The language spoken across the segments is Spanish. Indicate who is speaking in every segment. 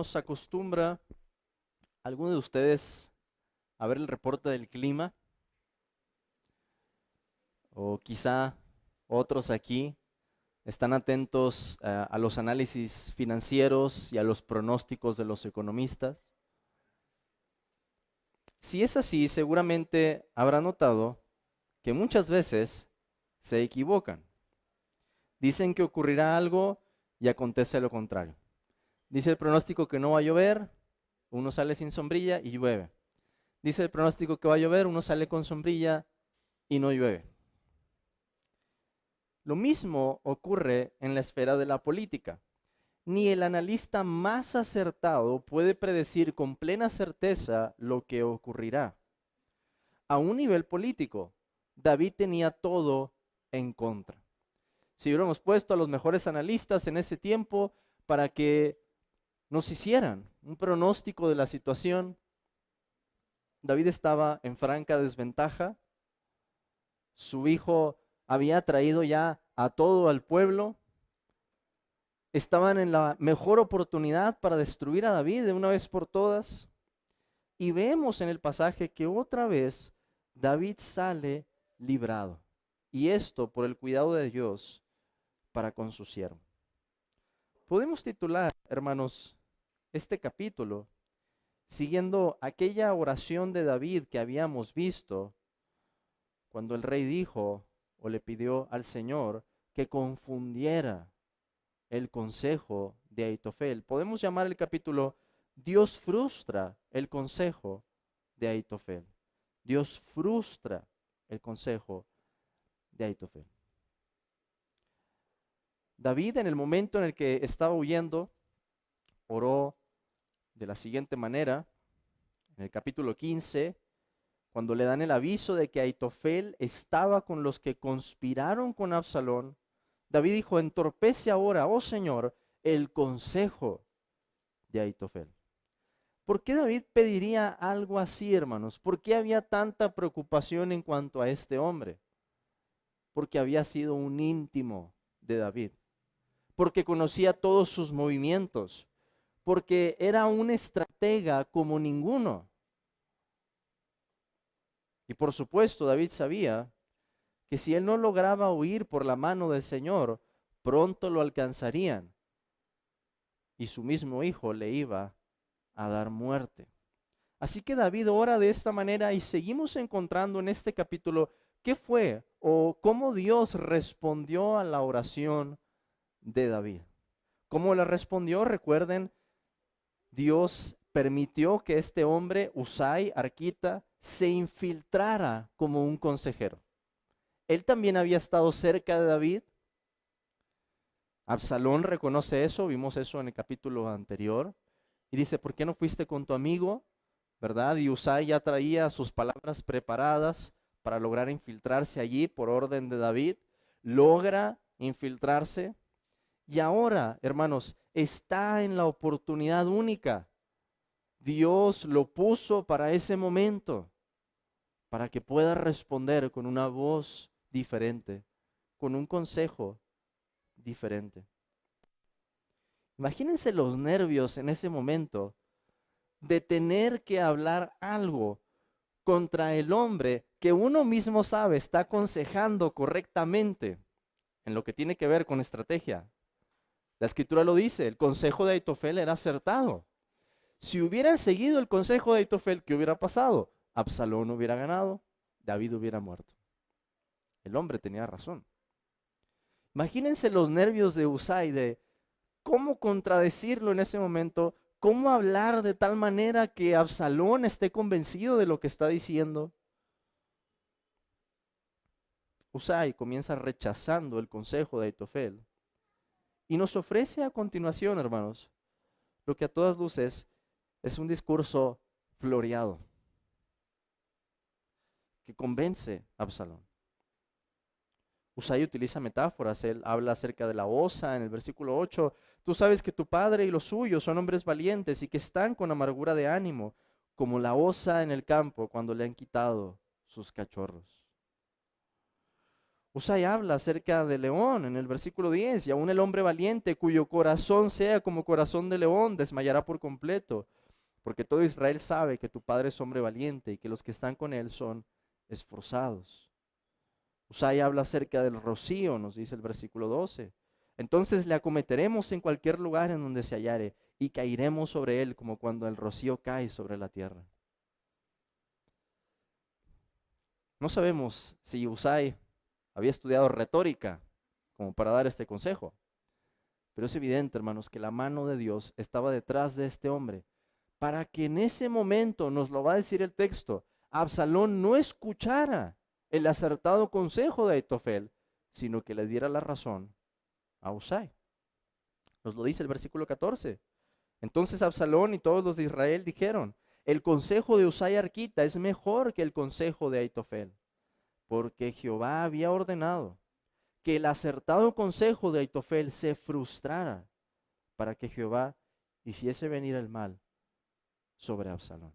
Speaker 1: hermanos, ¿acostumbra alguno de ustedes a ver el reporte del clima? O quizá otros aquí están atentos a los análisis financieros y a los pronósticos de los economistas. Si es así, seguramente habrá notado que muchas veces se equivocan. Dicen que ocurrirá algo y acontece lo contrario. Dice el pronóstico que no va a llover, uno sale sin sombrilla y llueve. Dice el pronóstico que va a llover, uno sale con sombrilla y no llueve. Lo mismo ocurre en la esfera de la política. Ni el analista más acertado puede predecir con plena certeza lo que ocurrirá. A un nivel político, David tenía todo en contra. Si hubiéramos puesto a los mejores analistas en ese tiempo para que nos hicieran un pronóstico de la situación, David estaba en franca desventaja. Su hijo había traído ya a todo al pueblo. Estaban en la mejor oportunidad para destruir a David de una vez por todas. Y vemos en el pasaje que otra vez David sale librado. Y esto por el cuidado de Dios para con su siervo. Podemos titular, hermanos, este capítulo siguiendo aquella oración de David que habíamos visto cuando el rey dijo o le pidió al Señor que confundiera el consejo de Ahitofel. Podemos llamar el capítulo Dios frustra el consejo de Ahitofel. Dios frustra el consejo de Ahitofel. David, en el momento en el que estaba huyendo, oró de la siguiente manera. En el capítulo 15, cuando le dan el aviso de que Ahitofel estaba con los que conspiraron con Absalón, David dijo: entorpece ahora, oh Señor, el consejo de Ahitofel. ¿Por qué David pediría algo así, hermanos? ¿Por qué había tanta preocupación en cuanto a este hombre? Porque había sido un íntimo de David, porque conocía todos sus movimientos, porque era un estratega como ninguno. Y por supuesto, David sabía que si él no lograba huir por la mano del Señor, pronto lo alcanzarían y su mismo hijo le iba a dar muerte. Así que David ora de esta manera y seguimos encontrando en este capítulo qué fue o cómo Dios respondió a la oración de David. ¿Cómo le respondió? Recuerden, Dios permitió que este hombre, Usai, arquita, se infiltrara como un consejero. Él también había estado cerca de David. Absalón reconoce eso, vimos eso en el capítulo anterior. Y dice: ¿por qué no fuiste con tu amigo? ¿Verdad? Y Usai ya traía sus palabras preparadas para lograr infiltrarse allí por orden de David. Logra infiltrarse. Y ahora, hermanos, está en la oportunidad única. Dios lo puso para ese momento, para que pueda responder con una voz diferente, con un consejo diferente. Imagínense los nervios en ese momento de tener que hablar algo contra el hombre que uno mismo sabe está aconsejando correctamente en lo que tiene que ver con estrategia. La escritura lo dice, el consejo de Ahitofel era acertado. Si hubieran seguido el consejo de Ahitofel, ¿qué hubiera pasado? Absalón hubiera ganado, David hubiera muerto. El hombre tenía razón. Imagínense los nervios de Usai de cómo contradecirlo en ese momento, cómo hablar de tal manera que Absalón esté convencido de lo que está diciendo. Usai comienza rechazando el consejo de Ahitofel y nos ofrece a continuación, hermanos, lo que a todas luces es un discurso floreado que convence a Absalón. Usai utiliza metáforas. Él habla acerca de la osa en el versículo 8. Tú sabes que tu padre y los suyos son hombres valientes y que están con amargura de ánimo, como la osa en el campo cuando le han quitado sus cachorros. Usai habla acerca de león en el versículo 10, y aún el hombre valiente cuyo corazón sea como corazón de león desmayará por completo, porque todo Israel sabe que tu padre es hombre valiente y que los que están con él son esforzados. Usai habla acerca del rocío, nos dice el versículo 12. Entonces le acometeremos en cualquier lugar en donde se hallare y caeremos sobre él como cuando el rocío cae sobre la tierra. No sabemos si Usai había estudiado retórica como para dar este consejo, pero es evidente, hermanos, que la mano de Dios estaba detrás de este hombre para que en ese momento, nos lo va a decir el texto, Absalón no escuchara el acertado consejo de Aitofel, sino que le diera la razón a Usai. Nos lo dice el versículo 14. Entonces Absalón y todos los de Israel dijeron, el consejo de Usai arquita es mejor que el consejo de Aitofel, porque Jehová había ordenado que el acertado consejo de Aitofel se frustrara para que Jehová hiciese venir el mal sobre Absalón.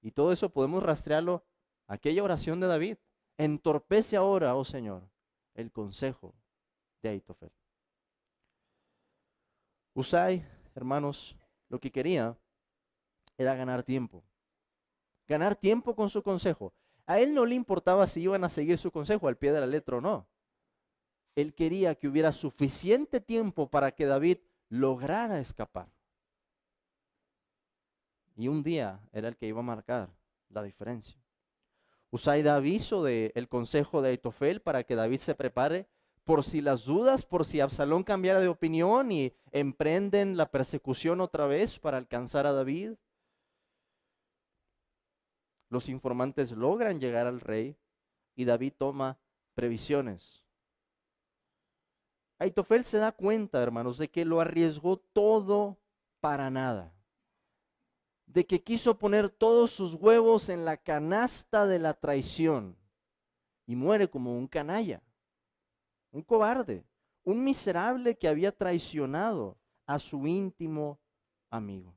Speaker 1: Y todo eso podemos rastrearlo a aquella oración de David. Entorpece ahora, oh Señor, el consejo de Aitofel. Usai, hermanos, lo que quería era ganar tiempo. Ganar tiempo con su consejo. A él no le importaba si iban a seguir su consejo al pie de la letra o no. Él quería que hubiera suficiente tiempo para que David lograra escapar. Y un día era el que iba a marcar la diferencia. Usai da aviso del consejo de Aitofel para que David se prepare por si las dudas, por si Absalón cambiara de opinión y emprenden la persecución otra vez para alcanzar a David. Los informantes logran llegar al rey y David toma previsiones. Aitofel se da cuenta, hermanos, de que lo arriesgó todo para nada, de que quiso poner todos sus huevos en la canasta de la traición y muere como un canalla, un cobarde, un miserable que había traicionado a su íntimo amigo.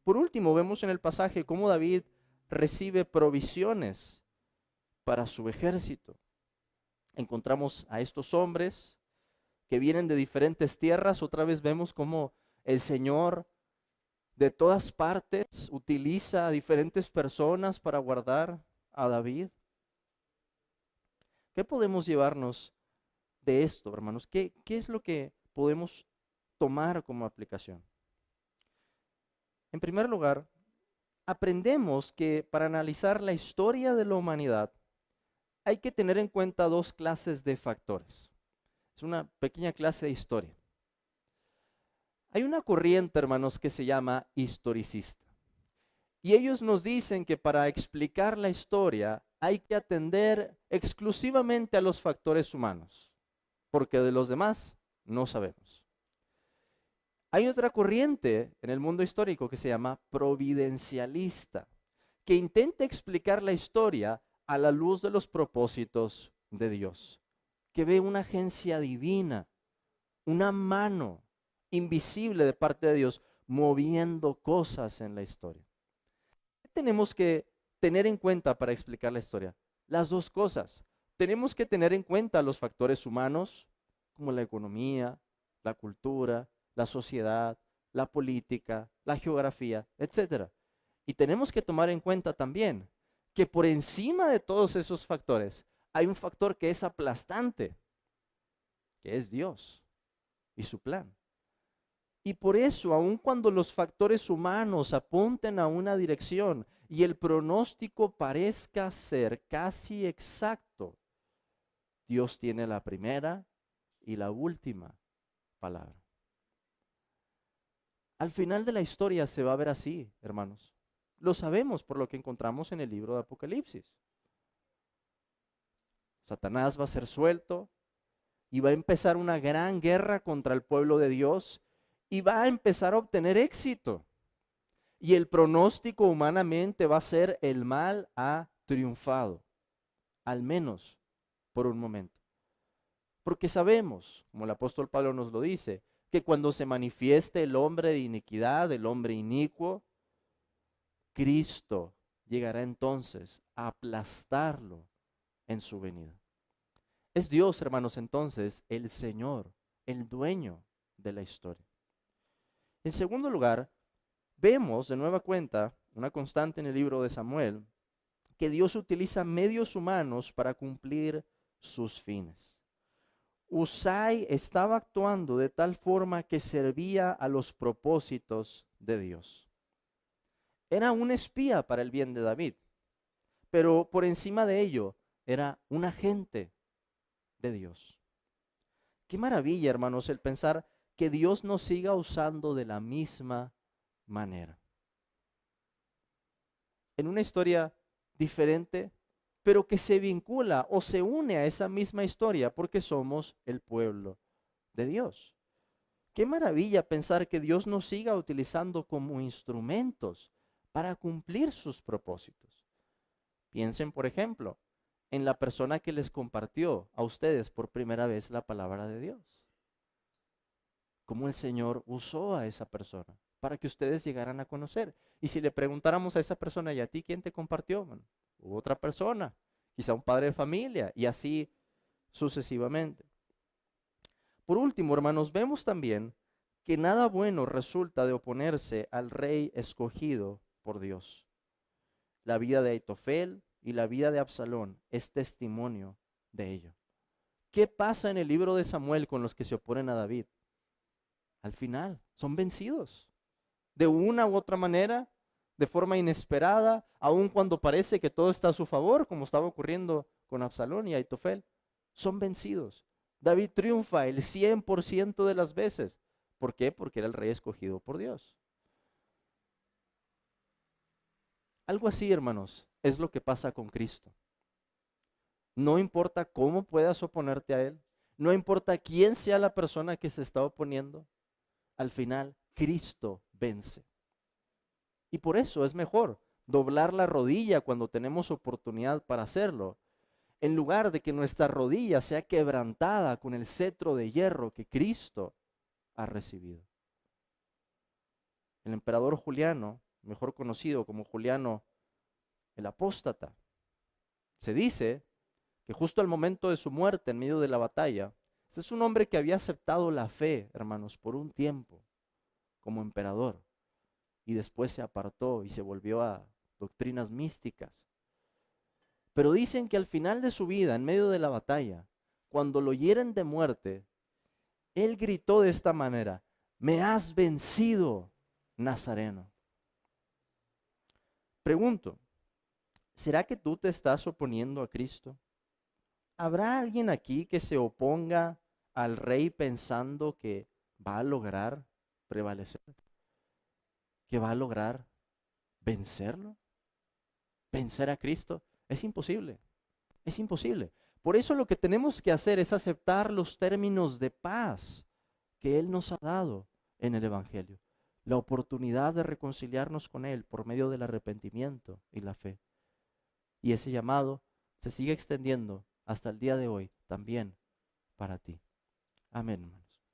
Speaker 1: Por último, vemos en el pasaje cómo David recibe provisiones para su ejército. Encontramos a estos hombres que vienen de diferentes tierras. Otra vez vemos cómo el Señor de todas partes utiliza a diferentes personas para guardar a David. ¿Qué podemos llevarnos de esto, hermanos? ¿Qué es lo que podemos tomar como aplicación? En primer lugar, aprendemos que para analizar la historia de la humanidad hay que tener en cuenta dos clases de factores. Es una pequeña clase de historia. Hay una corriente, hermanos, que se llama historicista. Y ellos nos dicen que para explicar la historia hay que atender exclusivamente a los factores humanos, porque de los demás no sabemos. Hay otra corriente en el mundo histórico que se llama providencialista, que intenta explicar la historia a la luz de los propósitos de Dios, que ve una agencia divina, una mano invisible de parte de Dios moviendo cosas en la historia. ¿Qué tenemos que tener en cuenta para explicar la historia? Las dos cosas. Tenemos que tener en cuenta los factores humanos, como la economía, la cultura, la sociedad, la política, la geografía, etcétera. Y tenemos que tomar en cuenta también que por encima de todos esos factores hay un factor que es aplastante, que es Dios y su plan. Y por eso, aun cuando los factores humanos apunten a una dirección y el pronóstico parezca ser casi exacto, Dios tiene la primera y la última palabra. Al final de la historia se va a ver así, hermanos. Lo sabemos por lo que encontramos en el libro de Apocalipsis. Satanás va a ser suelto y va a empezar una gran guerra contra el pueblo de Dios y va a empezar a obtener éxito. Y el pronóstico humanamente va a ser el mal ha triunfado, al menos por un momento. Porque sabemos, como el apóstol Pablo nos lo dice, que cuando se manifieste el hombre de iniquidad, el hombre inicuo, Cristo llegará entonces a aplastarlo en su venida. Es Dios, hermanos, entonces, el Señor, el dueño de la historia. En segundo lugar, vemos de nueva cuenta, una constante en el libro de Samuel, que Dios utiliza medios humanos para cumplir sus fines. Usai estaba actuando de tal forma que servía a los propósitos de Dios. Era un espía para el bien de David, pero por encima de ello era un agente de Dios. Qué maravilla, hermanos, el pensar que Dios nos siga usando de la misma manera. En una historia diferente, pero que se vincula o se une a esa misma historia porque somos el pueblo de Dios. Qué maravilla pensar que Dios nos siga utilizando como instrumentos para cumplir sus propósitos. Piensen, por ejemplo, en la persona que les compartió a ustedes por primera vez la palabra de Dios. Cómo el Señor usó a esa persona para que ustedes llegaran a conocer. Y si le preguntáramos a esa persona, ¿y a ti quién te compartió? Bueno, otra persona, quizá un padre de familia, y así sucesivamente. Por último, hermanos, vemos también que nada bueno resulta de oponerse al rey escogido por Dios. La vida de Aitofel y la vida de Absalón es testimonio de ello. ¿Qué pasa en el libro de Samuel con los que se oponen a David? Al final, son vencidos. De una u otra manera, de forma inesperada, aun cuando parece que todo está a su favor, como estaba ocurriendo con Absalón y Aitofel, son vencidos. David triunfa el 100% de las veces. ¿Por qué? Porque era el rey escogido por Dios. Algo así, hermanos, es lo que pasa con Cristo. No importa cómo puedas oponerte a Él, no importa quién sea la persona que se está oponiendo, al final Cristo vence. Y por eso es mejor doblar la rodilla cuando tenemos oportunidad para hacerlo, en lugar de que nuestra rodilla sea quebrantada con el cetro de hierro que Cristo ha recibido. El emperador Juliano, mejor conocido como Juliano el Apóstata, se dice que justo al momento de su muerte en medio de la batalla, este es un hombre que había aceptado la fe, hermanos, por un tiempo como emperador y después se apartó y se volvió a doctrinas místicas. Pero dicen que al final de su vida, en medio de la batalla, cuando lo hieren de muerte, él gritó de esta manera: me has vencido, Nazareno. Pregunto, ¿será que tú te estás oponiendo a Cristo? ¿Habrá alguien aquí que se oponga al rey pensando que va a lograr prevalecer? ¿Que va a lograr vencerlo? ¿Vencer a Cristo? Es imposible, es imposible. Por eso lo que tenemos que hacer es aceptar los términos de paz que Él nos ha dado en el Evangelio. La oportunidad de reconciliarnos con Él por medio del arrepentimiento y la fe. Y ese llamado se sigue extendiendo hasta el día de hoy también para ti. Amén.